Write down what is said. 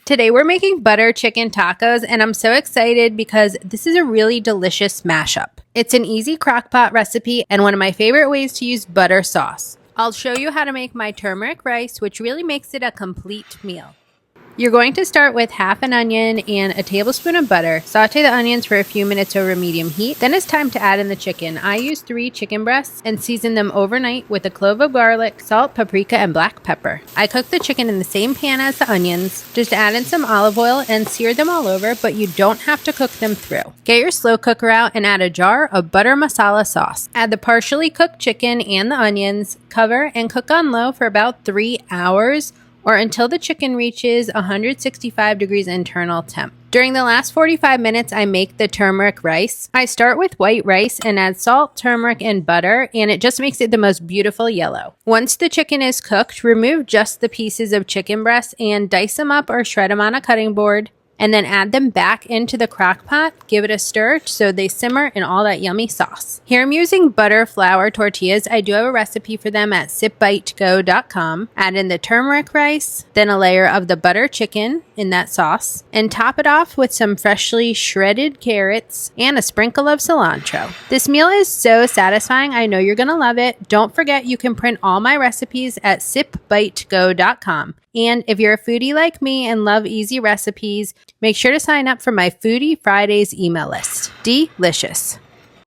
Today we're making butter chicken tacos, and I'm so excited because this is a really delicious mashup. It's an easy crockpot recipe and one of my favorite ways to use butter sauce. I'll show you how to make my turmeric rice, which really makes it a complete meal. You're going to start with half an onion and a tablespoon of butter. Saute the onions for a few minutes over medium heat. Then it's time to add in the chicken. I use 3 chicken breasts and season them overnight with a clove of garlic, salt, paprika, and black pepper. I cook the chicken in the same pan as the onions. Just add in some olive oil and sear them all over, but you don't have to cook them through. Get your slow cooker out and add a jar of butter masala sauce. Add the partially cooked chicken and the onions. Cover and cook on low for about 3 hours, or until the chicken reaches 165 degrees internal temp. During the last 45 minutes, I make the turmeric rice. I start with white rice and add salt, turmeric, and butter, and it just makes it the most beautiful yellow. Once the chicken is cooked, remove just the pieces of chicken breast and dice them up or shred them on a cutting board, and then add them back into the crock pot. Give it a stir so they simmer in all that yummy sauce. Here I'm using butter flour tortillas. I do have a recipe for them at sipbitego.com. Add in the turmeric rice, then a layer of the butter chicken in that sauce, and top it off with some freshly shredded carrots and a sprinkle of cilantro. This meal is so satisfying. I know you're gonna love it. Don't forget you can print all my recipes at sipbitego.com. And if you're a foodie like me and love easy recipes, make sure to sign up for my Foodie Fridays email list. Delicious.